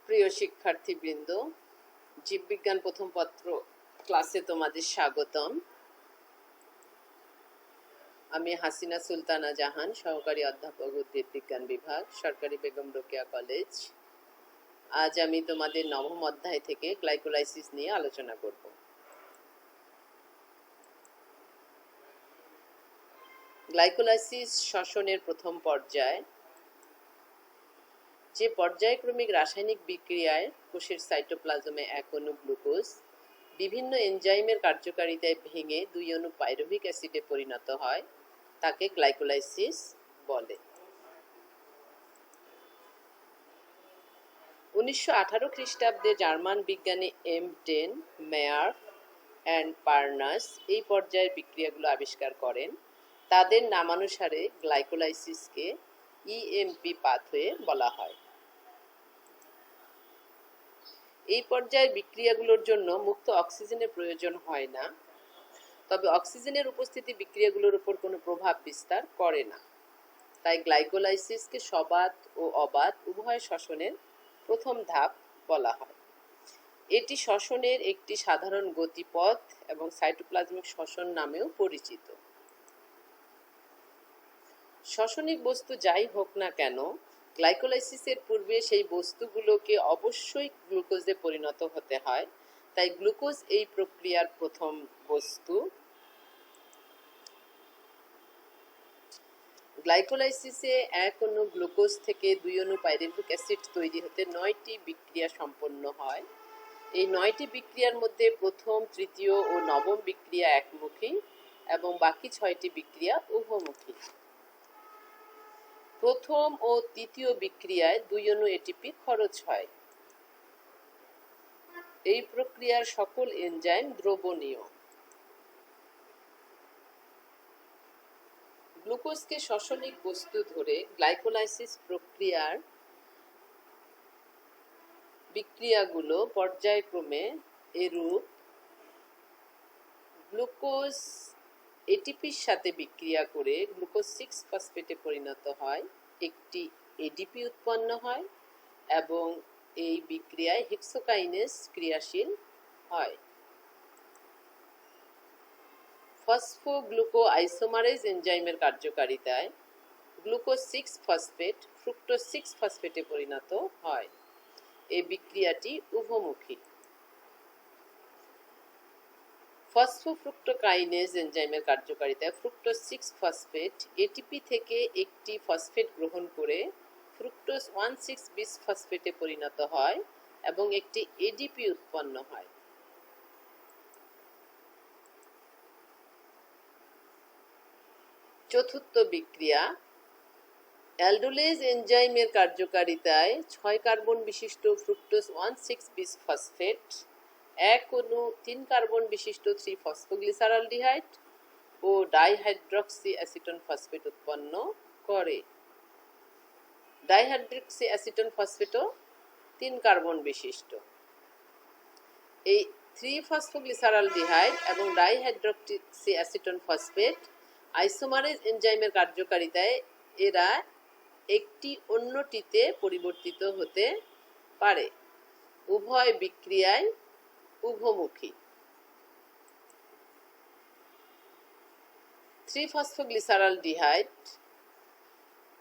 প্রিয় শিক্ষার্থীবৃন্দ, জীববিজ্ঞান প্রথম পত্র ক্লাসে তোমাদের স্বাগতম। আমি হাসিনা সুলতানা জাহান, সহকারী অধ্যাপক উদ্ভিদ বিজ্ঞান বিভাগ, সরকারি বেগম রোকেয়া কলেজ। আজ আমি তোমাদের নবম অধ্যায় থেকে গ্লাইকোলাইসিস নিয়ে আলোচনা করব। গ্লাইকোলাইসিস শ্বসনের প্রথম পর্যায়, যে পর্যায়ক্রমিক রাসায়নিক বিক্রিয়ায় কোষের সাইটোপ্লাজমে এক অণু গ্লুকোজ বিভিন্ন এনজাইমের কার্যকারিতায় ভেঙে দুই অণু পাইরুভিক অ্যাসিডে পরিণত হয় তাকে গ্লাইকোলাইসিস বলে। 1918 খ্রিস্টাব্দে জার্মান বিজ্ঞানী M10 মেয়ার অ্যান্ড পার্নাস এই পর্যায়ের বিক্রিয়াগুলো আবিষ্কার করেন। তাদের নামানুসারে গ্লাইকোলাইসিসকে ইএমপি পাথওয়ে বলা হয়। এই পর্যায়ের বিক্রিয়াগুলোর জন্য মুক্ত অক্সিজেনের প্রয়োজন হয় না, তবে অক্সিজেনের উপস্থিতি বিক্রিয়াগুলোর উপর কোনো প্রভাব বিস্তার করে না। তাই গ্লাইকোলাইসিসকে সবাত ও অবাত উভয় শ্বসনের প্রথম ধাপ বলা হয়। এটি শ্বসনের একটি সাধারণ গতিপথ এবং সাইটোপ্লাজমিক শ্বসন নামেও পরিচিত। শ্বসনিক বস্তু যাই হোক না কেন, গ্লাইকোলাইসিসের পূর্বে সেই বস্তুগুলোকে অবশ্যই গ্লুকোজে পরিণত হতে হয়। তাই গ্লুকোজ এই প্রক্রিয়ার প্রথম বস্তু। গ্লাইকোলাইসিসে এক অণু গ্লুকোজ থেকে দুই অণু পাইরুভিক অ্যাসিড তৈরি হতে 9টি বিক্রিয়া সম্পন্ন হয়। এই 9টি বিক্রিয়ার মধ্যে প্রথম, তৃতীয় ও নবম বিক্রিয়া একমুখী এবং বাকি 6টি বিক্রিয়া উভমুখী। প্রথম ও তৃতীয় বিক্রিয়ায় দুই অণু এটিপি খরচ হয়। এই প্রক্রিয়ার সকল এনজাইম দ্রবণীয়। গ্লুকোজকে শ্বসনিক বস্তু ধরে গ্লাইকোলাইসিস প্রক্রিয়ার বিক্রিয়াগুলো পর্যায়ক্রমে এরূপ: গ্লুকোজ এটিপির সাথে বিক্রিয়া করে গ্লুকোজ 6 ফসফেটে পরিণত হয়, একটি এডিপি উৎপন্ন হয় এবং এই বিক্রিয়ায় হেক্সোকাইনেজ ক্রিয়াশীল হয়। ফসফোগ্লুকোআইসোমারেজ এনজাইমের কার্যকারিতায় গ্লুকোজ 6 ফসফেট ফ্রুক্টোজ 6 ফসফেটে পরিণত হয়। এই বিক্রিয়াটি উভমুখী। ফসফোফ্রুক্টোকাইনেজ এনজাইমের কার্যকারিতায় ফ্রুক্টোজ 6 ফসফেট এটিপি থেকে একটি ফসফেট গ্রহণ করে ফ্রুক্টোজ 1,6 বিস ফসফেটে পরিণত হয় এবং একটি এডিপি উৎপন্ন হয়। চতুর্থ বিক্রিয়া, অ্যালডোলেজ এনজাইমের কার্যকারিতায় 6 কার্বন বিশিষ্ট ফ্রুক্টোজ 1,6 বিস ফসফেট এক অণু 3 কার্বন বিশিষ্ট 3 ফসফোগ্লিসারালডিহাইড ও ডাইহাইড্রক্সি অ্যাসিটোন ফসফেট উৎপন্ন করে। ডাইহাইড্রক্সি অ্যাসিটোন ফসফেটও 3 কার্বন বিশিষ্ট। এই 3 ফসফোগ্লিসারালডিহাইড এবং ডাইহাইড্রক্সি অ্যাসিটোন ফসফেট আইসোমারেজ এনজাইমের কার্যকারিতায় এরা একটি অন্যটিতে পরিবর্তিত হতে পারে। উভয় বিক্রিয়ায় উভমুখী। 3 ফসফোগ্লিসারালডিহাইড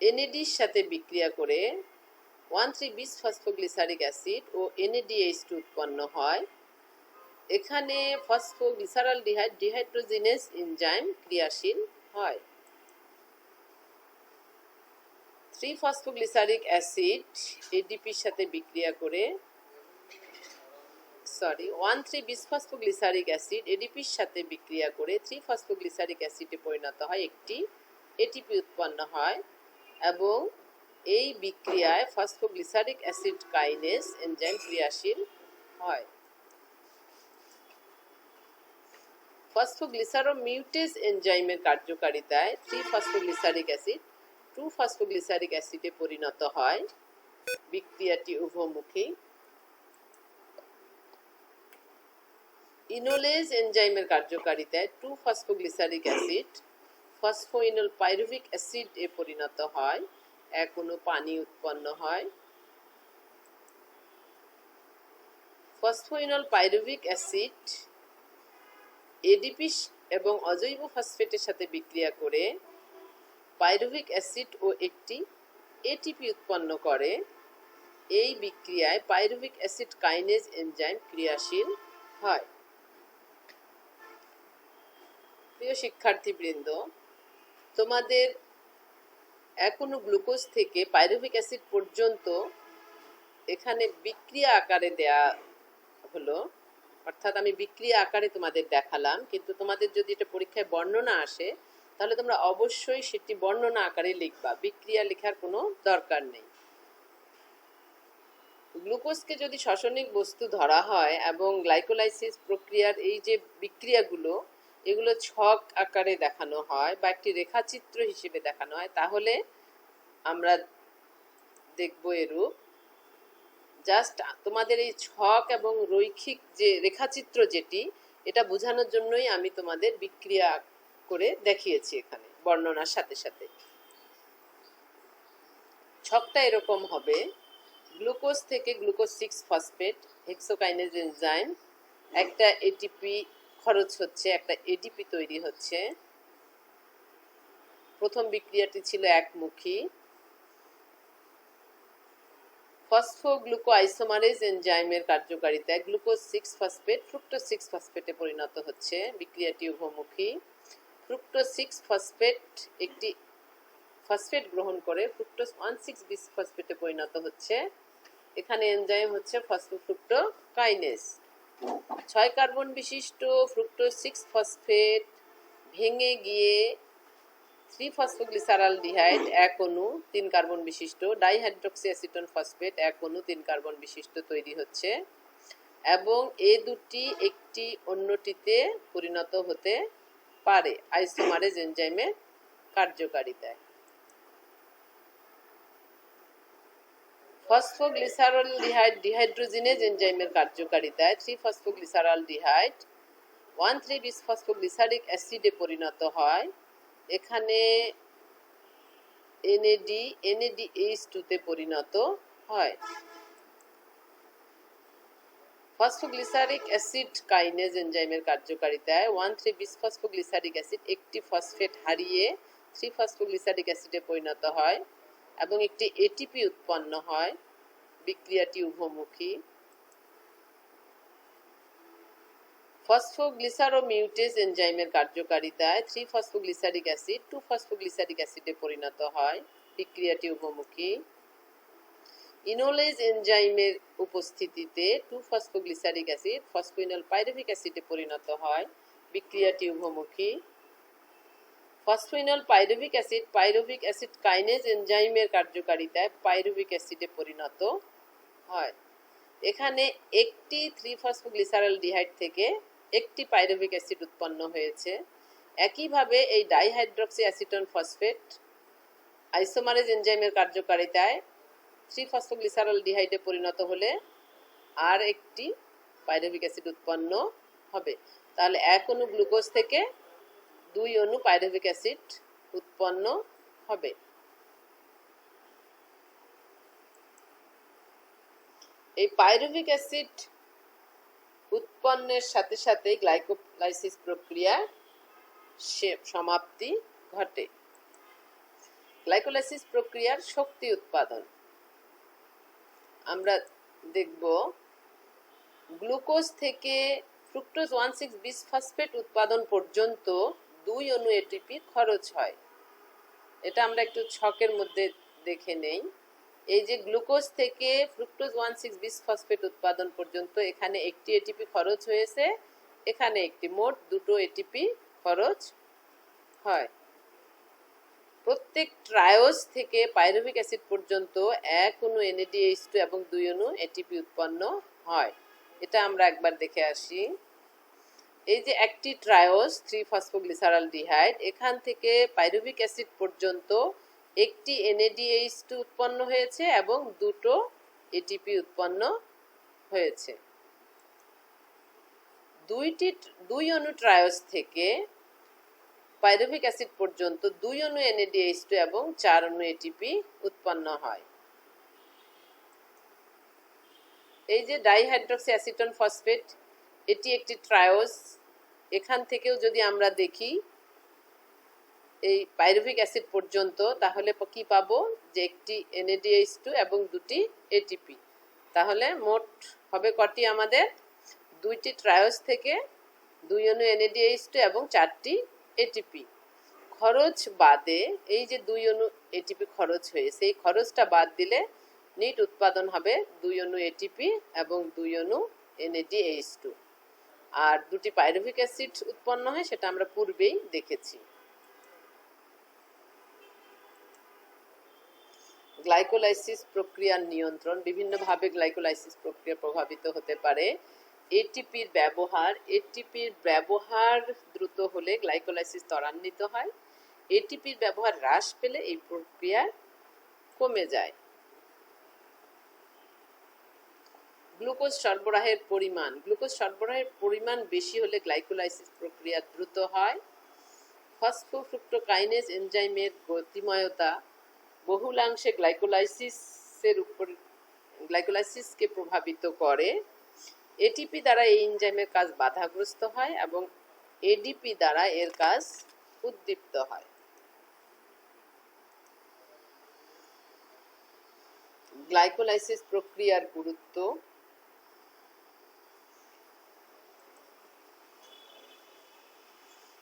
এনএডির সাথে বিক্রিয়া করে 1,3 বিস ফসফোগ্লিসারিক অ্যাসিড ও NADH2 উৎপন্ন হয়। এখানে ফসফোগ্লিসারালডিহাইড ডিহাইড্রোজিনেজ এনজাইম ক্রিয়াশীল হয়। 3 ফসফোগ্লিসারিক অ্যাসিড এডিপির সাথে বিক্রিয়া করে 1,3 বিসফসফোগ্লিসারিক অ্যাসিড এডিপির সাথে বিক্রিয়া করে 3 ফসফোগ্লিসারিক অ্যাসিডে পরিণত হয়, একটি এটিপি উৎপন্ন হয় এবং এই বিক্রিয়ায় ফসফোগ্লিসারিক অ্যাসিড কাইনেজ এনজাইম ক্রিয়াশীল হয়। ফসফোগ্লিসারোমিউটেজ এনজাইমের কার্যকারিতায় 3 ফসফোগ্লিসারিক অ্যাসিড 2 ফসফোগ্লিসারিক অ্যাসিডে পরিণত হয়। বিক্রিয়াটি উভমুখী। ইনোলেজ এনজাইমের কার্যকারিতায় 2 ফসফোগ্লিসারিক অ্যাসিড ফসফোইনোল পাইরুভিক অ্যাসিড এ পরিণত হয়, এক অণু পানি উৎপন্ন হয়। ফসফোইনল পাইরুভিক অ্যাসিড এডিপি এবং অজৈব ফসফেটের সাথে বিক্রিয়া করে পাইরুভিক অ্যাসিড ও একটি এটিপি উৎপন্ন করে। এই বিক্রিয়ায় পাইরুভিক অ্যাসিড কাইনেজ এনজাইম ক্রিয়াশীল হয়। প্রিয় শিক্ষার্থীবৃন্দ, তোমাদের এখনো গ্লুকোজ থেকে পাইরুভিক অ্যাসিড পর্যন্ত এখানে বিক্রিয়া আকারে দেয়া হলো, অর্থাৎ আমি বিক্রিয়া আকারে তোমাদের দেখালাম, কিন্তু তোমাদের যদি এটা পরীক্ষায় বর্ণনা আসে তাহলে তোমরা অবশ্যই সেটি বর্ণনা আকারে লিখবা, বিক্রিয়া লেখার কোনো দরকার নেই। গ্লুকোজকে যদি শ্বসনিক বস্তু ধরা হয় এবং গ্লাইকোলাইসিস প্রক্রিয়ার এই যে বিক্রিয়াগুলো এগুলো ছক আকারে দেখানো হয় বা একটি রেখাচিত্র হিসেবে দেখানো হয়, তাহলে আমরা দেখব এরূপ। জাস্ট তোমাদের এই ছক এবং রৈখিক যে রেখাচিত্র যেটি, এটা বোঝানোর জন্যই আমি তোমাদের বিক্রিয়া করে দেখিয়েছি এখানে বর্ণনার সাথে সাথে। ছকটা এরকম হবে, গ্লুকোজ থেকে গ্লুকোজ 6 ফসফেট হেক্সোকাইনেজ এনজাইম, একটা এটিপি খরচ হচ্ছে, একটা এডিপি তৈরি হচ্ছে। প্রথম বিক্রিয়াটি ছিল একমুখী। ফসফোগ্লুকোআইসোমারেজ এনজাইমের কার্যকারিতায় গ্লুকোজ 6 ফসফেট ফ্রুক্টোজ 6 ফসফেটে পরিণত হচ্ছে। বিক্রিয়াটি উভমুখী। ফ্রুক্টোজ 6 ফসফেট একটি ফসফেট গ্রহণ করে ফ্রুক্টোজ 1,6 বিসফসফেটে পরিণত হচ্ছে। এখানে এনজাইম হচ্ছে ফসফোফ্রুক্টোকাইনেজ। 6 কার্বন বিশিষ্ট ফ্রুক্টোজ 6 ফসফেট ভেঙে গিয়ে 3 ফসফোগ্লিসারালডিহাইড 1 অণু 3 কার্বন বিশিষ্ট ডাইহাইড্রক্সি অ্যাসিটোন ফসফেট 1 অণু 3 কার্বন বিশিষ্ট তৈরি হচ্ছে এবং এ দুটি একটি অন্যটিতে পরিণত হতে পারে আইসোমারেজ এনজাইমের কার্যকারিতায়। ফসফোগ্লিসারলডিহাইড ডিহাইড্রোজিনেজ এনজাইমের কার্যকারিতায় 3 ফসফোগ্লিসারালডিহাইড 1,3 বিসফসফোগ্লিসারিক অ্যাসিডে পরিণত হয়। এখানে NADH2 তে পরিণত হয়। ফসফোগ্লিসারিক অ্যাসিড কাইনেজ এনজাইমের কার্যকারিতায় 1,3 বিসফসফোগ্লিসারিক অ্যাসিড একটি ফসফেট হারিয়ে 3 ফসফোগ্লিসারিক অ্যাসিডে পরিণত হয় এবং একটি এটিপি উৎপন্ন হয়। বিক্রিয়াটি উভমুখী। ফসফোগ্লিসারোমিউটেজ এনজাইমের কার্যকারিতায় 3 ফসফোগ্লিসারিক অ্যাসিড 2 ফসফোগ্লিসারিক অ্যাসিডে পরিণত হয়। বিক্রিয়াটি উভমুখী। ইনোলেজ এনজাইমের উপস্থিতিতে 2 ফসফোগ্লিসারিক অ্যাসিড ফসফোইনল পাইরুভিক অ্যাসিডে পরিণত হয়। বিক্রিয়াটি উভমুখী। Phosphoenol pyruvic acid pyruvic acid kinase এনজাইমের কার্যকারিতায় পাইরুভিক অ্যাসিডে পরিণত হয়। এখানে একটি 3 ফসফোগ্লিসারালডিহাইড থেকে একটি পাইরুভিক অ্যাসিড উৎপন্ন হয়েছে। একইভাবে এই ডাইহাইড্রক্সি অ্যাসিটোন ফসফেট আইসোমারেজ এনজাইমের কার্যকারিতায় 3 ফসফোগ্লিসারালডিহাইডে পরিণত হলে আর একটি পাইরুভিক অ্যাসিড উৎপন্ন হবে। তাহলে 1 অণু গ্লুকোজ থেকে 2 অণু পাইরুভিক অ্যাসিড উৎপন্ন হবে। এই পাইরুভিক অ্যাসিড উৎপন্নের সাথে সাথে গ্লাইকোলাইসিস প্রক্রিয়া সমাপ্তি ঘটে। গ্লাইকোলাইসিস প্রক্রিয়ার শক্তি উৎপাদন আমরা দেখব। গ্লুকোজ থেকে ফ্রুক্টোজ 1,6 বিসফসফেট উৎপাদন পর্যন্ত 2 অণু এটিপি খরচ হয়। এটা আমরা একটু ছকের মধ্যে দেখে নেই। এই যে গ্লুকোজ থেকে ফ্রুক্টোজ 1,6 বিসফসফেট উৎপাদন পর্যন্ত এখানে একটি এটিপি খরচ হয়েছে, এখানে একটি, মোট 2টো এটিপি খরচ হয়। প্রত্যেক ট্রায়োজ থেকে পাইরুভিক অ্যাসিড পর্যন্ত 1 অণু NADH2 এবং 2 অণু এটিপি উৎপন্ন হয়। এটা আমরা একবার দেখে আসি। এই যে একটি ট্রায়োজ 3 ফসফোগ্লিসারালডিহাইড, এখান থেকে পাইরুভিক অ্যাসিড পর্যন্ত একটি NADH2 উৎপন্ন হয়েছে এবং 2টো এটিপি উৎপন্ন হয়েছে। 2 অণু ট্রায়োজ থেকে পাইরুভিক অ্যাসিড পর্যন্ত 2 অণু NADH2 এবং 4 অণু এটিপি উৎপন্ন হয়। এই যে ডাইহাইড্রক্সি অ্যাসিটন ফসফেট, এটি একটি ট্রায়োস। এখান থেকেও যদি আমরা দেখি এই পাইরুভিক অ্যাসিড পর্যন্ত, তাহলে কি পাবো, যে একটি NADH2 এবং দুটি ATP। তাহলে মোট হবে কটি আমাদের, দুইটি ট্রায়োস থেকে 2 অণু NADH2 এবং 4টি ATP। খরচ বাদে এই যে 2 অণু ATP খরচ হয়েছে, এই খরচটা বাদ দিলে নিট উৎপাদন হবে 2 অণু ATP এবং 2 অণু NADH2। আর দুটি পাইরুভিক অ্যাসিড উৎপন্ন হয়, সেটা আমরা পূর্বেই দেখেছি। গ্লাইকোলাইসিস প্রক্রিয়ার নিয়ন্ত্রণ। বিভিন্নভাবে গ্লাইকোলাইসিস প্রক্রিয়া প্রভাবিত হতে পারে। এটিপির ব্যবহার দ্রুত হলে গ্লাইকোলাইসিস ত্বরান্বিত হয়। এটিপির ব্যবহার হ্রাস পেলে এই প্রক্রিয়া কমে যায়। গ্লুকোজ সরবরাহের পরিমাণ বেশি হলে গ্লাইকোলাইসিস প্রক্রিয়া দ্রুত হয়। ফসফোফ্রুক্টোকাইনেজ এনজাইমের গতিময়তা বহুলাংশে গ্লাইকোলাইসিসকে প্রভাবিত করে। এটিপি দ্বারা এই এনজাইমের কাজ বাধাগ্রস্ত হয় এবং এডিপি দ্বারা এর কাজ উদ্দীপ্ত হয়। গ্লাইকোলাইসিস প্রক্রিয়ার গুরুত্ব।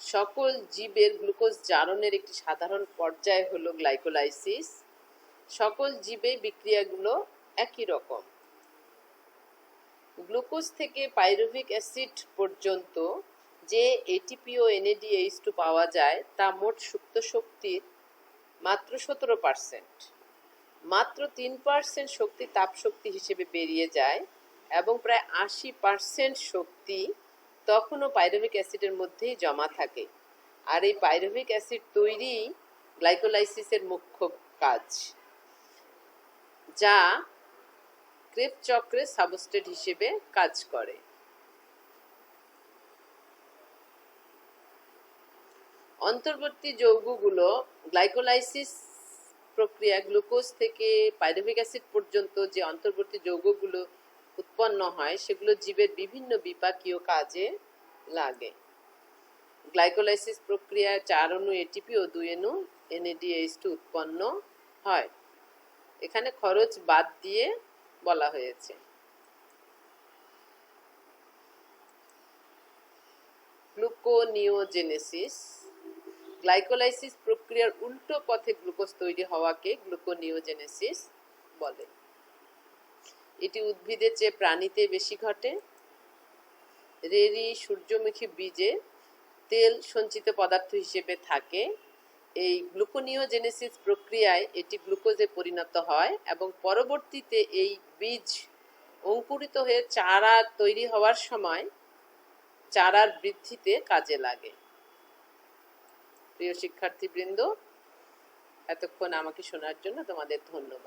সকল জীবের গ্লুকোজ জারণের একটি সাধারণ পর্যায় হলো গ্লাইকোলাইসিস। সকল জীবে বিক্রিয়াগুলো একই রকম। গ্লুকোজ থেকে পাইরুভিক অ্যাসিড পর্যন্ত যে এটিপি ও NADH2 পাওয়া যায় তা মোট সুপ্ত শক্তির মাত্র 17%। মাত্র 3% শক্তি তাপশক্তি হিসেবে বেরিয়ে যায় এবং প্রায় 80% শক্তি তখনও পাইরুভিক অ্যাসিডের মধ্যেই জমা থাকে। আর এই পাইরুভিক অ্যাসিড তৈরি গ্লাইকোলাইসিসের মুখ্য কাজ, যা ক্রেবস চক্রে সাবস্ট্রেট হিসেবে কাজ করে। অন্তর্বর্তী যৌগগুলো গ্লাইকোলাইসিস প্রক্রিয়া গ্লুকোজ থেকে পাইরুভিক অ্যাসিড পর্যন্ত যে অন্তর্বর্তী যৌগগুলো উৎপন্ন হয়, সেগুলো জীবের বিভিন্ন বিপাকীয় কাজে লাগে। গ্লাইকোলাইসিস প্রক্রিয়ায় 4 অণু এটিপি ও 2 অণু NADH2 উৎপন্ন হয়। এখানে খরচ বাদ দিয়ে বলা হয়েছে। গ্লুকোনিওজেনেসিস। গ্লাইকোলাইসিস প্রক্রিয়ার উল্টো পথে গ্লুকোজ তৈরি হওয়াকে গ্লুকোনিওজেনেসিস বলে। এটি উদ্ভিদের চেয়ে প্রাণীতে বেশি ঘটে। রেরি সূর্যমুখী বীজে তেল সঞ্চিত পদার্থ হিসেবে থাকে। এই গ্লুকোনিওজেনেসিস প্রক্রিয়ায় এটি গ্লুকোজে পরিণত হয় এবং পরবর্তীতে এই বীজ অঙ্কুরিত হয়ে চারা তৈরি হওয়ার সময় চারার বৃদ্ধিতে কাজে লাগে। প্রিয় শিক্ষার্থীবৃন্দ, এতক্ষণ আমাকে শোনার জন্য তোমাদের ধন্যবাদ।